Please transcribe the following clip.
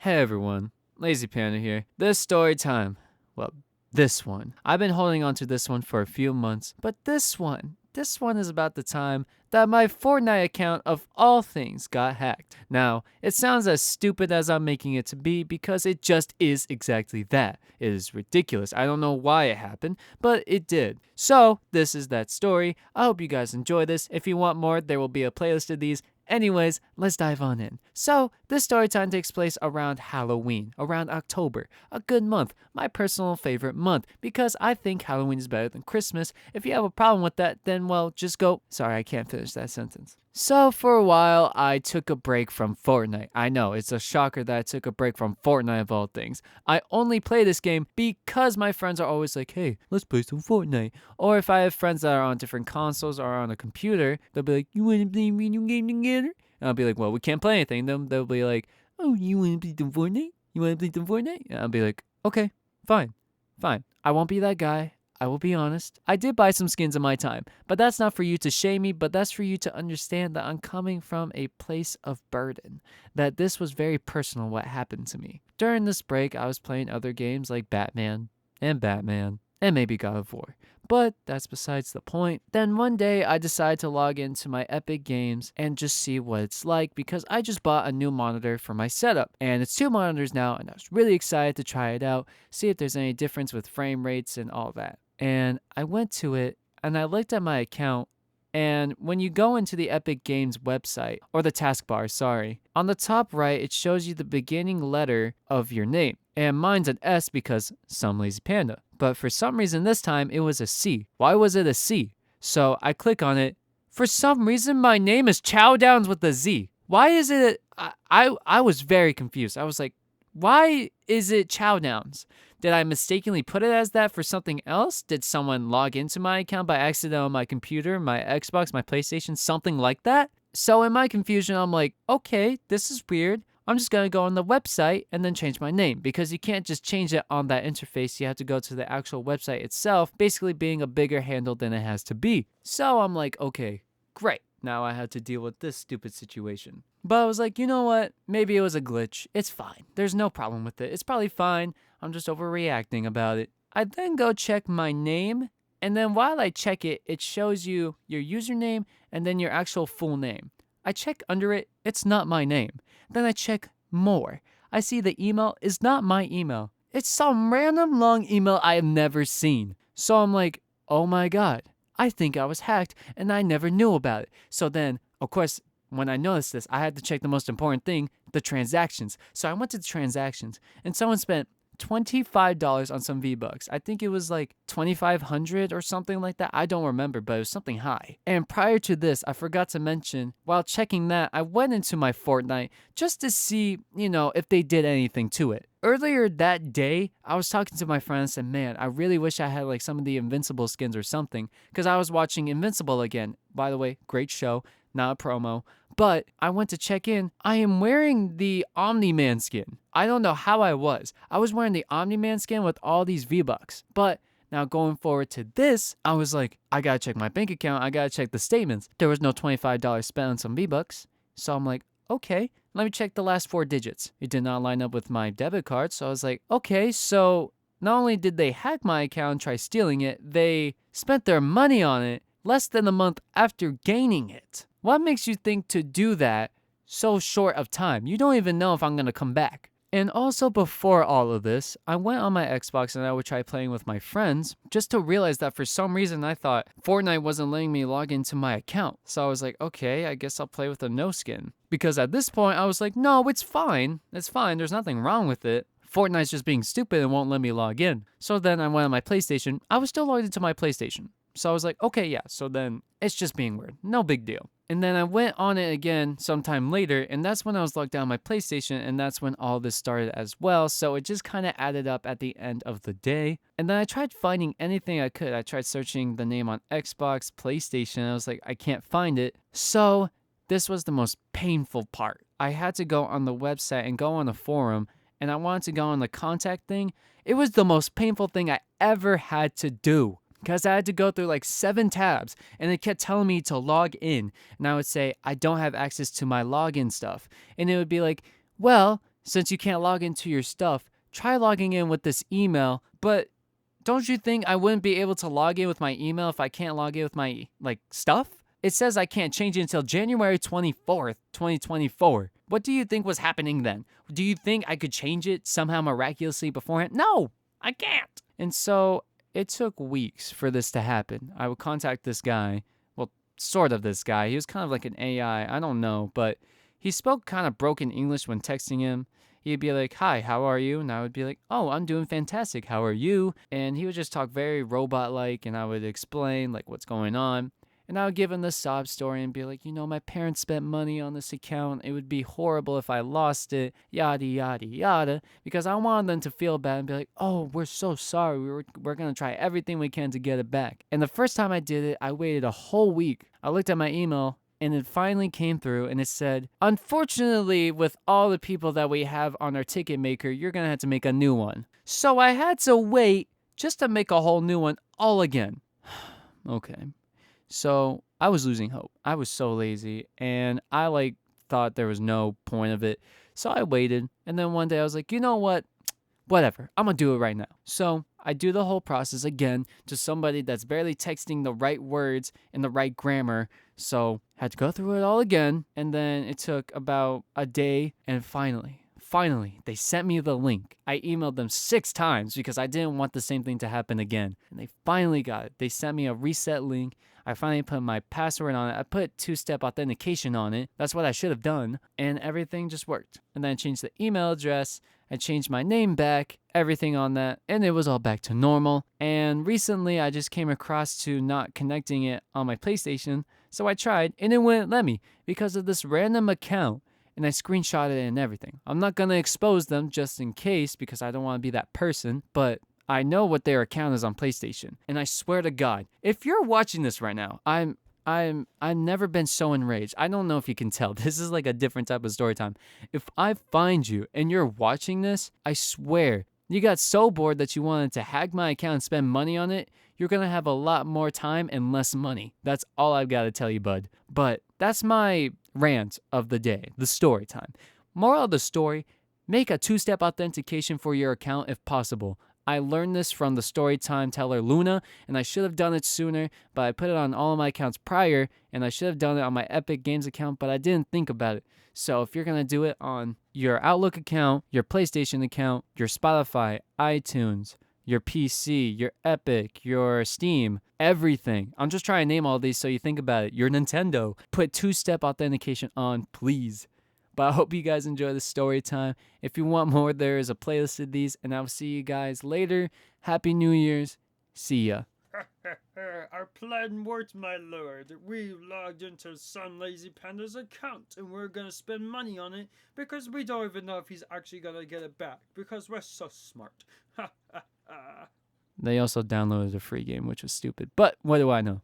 Hey everyone, Lazy Panda here. This story time. Well, this one. I've been holding on to this one for a few months, but this one is about the time that my Fortnite account of all things got hacked. Now, it sounds as stupid as I'm making it to be because it just is exactly that. It is ridiculous. I don't know why it happened, but it did. So, this is that story. I hope you guys enjoy this. If you want more, there will be a playlist of these. Anyways, let's dive on in. So, this story time takes place around Halloween, around October, a good month, my personal favorite month, because I think Halloween is better than Christmas. If you have a problem with that, then, well, just go. Sorry, I can't finish that sentence. So, for a while, I took a break from Fortnite. I know, it's a shocker that I took a break from Fortnite of all things. I only play this game because my friends are always like, hey, let's play some Fortnite. Or if I have friends that are on different consoles or on a computer, they'll be like, you want to play a video game together? And I'll be like, well, we can't play anything. Then they'll be like, oh, you want to play some Fortnite? You want to play some Fortnite? And I'll be like, okay, fine. I won't be that guy. I will be honest. I did buy some skins in my time, but that's not for you to shame me, but that's for you to understand that I'm coming from a place of burden, that this was very personal what happened to me. During this break, I was playing other games like Batman, and maybe God of War. But that's besides the point. Then one day I decided to log into my Epic Games and just see what it's like because I just bought a new monitor for my setup. And it's 2 monitors now and I was really excited to try it out, see if there's any difference with frame rates and all that. And I went to it and I looked at my account, and when you go into the Epic Games website, or the taskbar, sorry, on the top right, it shows you the beginning letter of your name. And mine's an S because some lazy panda. But for some reason this time, it was a C. Why was it a C? So I click on it. For some reason, my name is Chow Downs with a Z. Why is it? I was very confused. I was like, why is it Chow Downs? Did I mistakenly put it as that for something else? Did someone log into my account by accident on my computer, my Xbox, my PlayStation, something like that? So in my confusion, I'm like, okay, this is weird. I'm just going to go on the website and then change my name because you can't just change it on that interface. You have to go to the actual website itself, basically being a bigger handle than it has to be. So I'm like, okay, great. Now I had to deal with this stupid situation. But I was like, you know what? Maybe it was a glitch. It's fine. There's no problem with it. It's probably fine. I'm just overreacting about it. I then go check my name, and then while I check it, it shows you your username and then your actual full name. I check under it, it's not my name. Then I check more. I see the email is not my email. It's some random long email I have never seen. So I'm like, oh my God, I think I was hacked and I never knew about it. So then, of course, when I noticed this, I had to check the most important thing, the transactions. So I went to the transactions and someone spent $25 on some V-Bucks. I think it was like 2,500 or something like that. I don't remember, but it was something high. And prior to this, I forgot to mention, while checking that, I went into my Fortnite just to see, if they did anything to it. Earlier that day, I was talking to my friend and said, man, I really wish I had like some of the Invincible skins or something, because I was watching Invincible again. By the way, great show, not a promo. But I went to check in. I am wearing the Omni-Man skin. I don't know how I was. I was wearing the Omni-Man skin with all these V-Bucks. But now going forward to this, I was like, I gotta check my bank account. I gotta check the statements. There was no $25 spent on some V-Bucks. So I'm like, okay, let me check the last 4 digits. It did not line up with my debit card. So I was like, okay, so not only did they hack my account and try stealing it, they spent their money on it less than a month after gaining it. What makes you think to do that so short of time? You don't even know if I'm going to come back. And also before all of this, I went on my Xbox and I would try playing with my friends just to realize that for some reason I thought Fortnite wasn't letting me log into my account. So I was like, okay, I guess I'll play with a no skin. Because at this point I was like, no, it's fine. It's fine. There's nothing wrong with it. Fortnite's just being stupid and won't let me log in. So then I went on my PlayStation. I was still logged into my PlayStation. So I was like, okay, yeah, so then it's just being weird. No big deal. And then I went on it again sometime later, and that's when I was logged down on my PlayStation, and that's when all this started as well. So it just kind of added up at the end of the day. And then I tried finding anything I could. I tried searching the name on Xbox, PlayStation, and I was like, I can't find it. So this was the most painful part. I had to go on the website and go on a forum, and I wanted to go on the contact thing. It was the most painful thing I ever had to do, because I had to go through like 7 tabs and it kept telling me to log in. And I would say, I don't have access to my login stuff. And it would be like, well, since you can't log into your stuff, try logging in with this email. But don't you think I wouldn't be able to log in with my email if I can't log in with my stuff? It says I can't change it until January 24th, 2024. What do you think was happening then? Do you think I could change it somehow miraculously beforehand? No, I can't. And so it took weeks for this to happen. I would contact this guy, well, sort of this guy. He was kind of like an AI, I don't know, but he spoke kind of broken English when texting him. He'd be like, "Hi, how are you?" And I would be like, "Oh, I'm doing fantastic. How are you?" And he would just talk very robot-like, and I would explain like what's going on. And I would give him the sob story and be like, my parents spent money on this account. It would be horrible if I lost it, yada, yada, yada. Because I wanted them to feel bad and be like, "Oh, we're so sorry. We're going to try everything we can to get it back." And the first time I did it, I waited a whole week. I looked at my email and it finally came through and it said, "Unfortunately, with all the people that we have on our ticket maker, you're going to have to make a new one." So I had to wait just to make a whole new one all again. Okay. So I was losing hope. I was so lazy and I thought there was no point of it. So I waited. And then one day I was like, you know what? Whatever. I'm going to do it right now. So I do the whole process again to somebody that's barely texting the right words and the right grammar. So I had to go through it all again. And then it took about a day. And finally, they sent me the link. I emailed them 6 times because I didn't want the same thing to happen again. And they finally got it. They sent me a reset link. I finally put my password on it. I put 2-step authentication on it. That's what I should have done. And everything just worked. And then I changed the email address. I changed my name back, everything on that, and it was all back to normal. And recently I just came across to not connecting it on my PlayStation. So I tried and it wouldn't let me because of this random account. And I screenshotted it and everything. I'm not going to expose them just in case because I don't want to be that person, but I know what their account is on PlayStation. And I swear to God, if you're watching this right now, I've never been so enraged. I don't know if you can tell. This is like a different type of story time. If I find you and you're watching this, I swear you got so bored that you wanted to hack my account and spend money on it, you're going to have a lot more time and less money. That's all I've got to tell you, bud. But that's my rant of the day, the story time. Moral of the story, make a 2-step authentication for your account if possible. I learned this from the Storytime teller Luna, and I should have done it sooner, but I put it on all of my accounts prior, and I should have done it on my Epic Games account, but I didn't think about it. So if you're going to do it on your Outlook account, your PlayStation account, your Spotify, iTunes, your PC, your Epic, your Steam, everything. I'm just trying to name all these so you think about it. Your Nintendo, put 2-step authentication on, please. But I hope you guys enjoy the story time. If you want more, there is a playlist of these, and I'll see you guys later. Happy New Year's. See ya. Our plan worked, my lord. We logged into some lazy panda's account and we're gonna spend money on it because we don't even know if he's actually gonna get it back because we're so smart. They also downloaded a free game, which was stupid. But what do I know?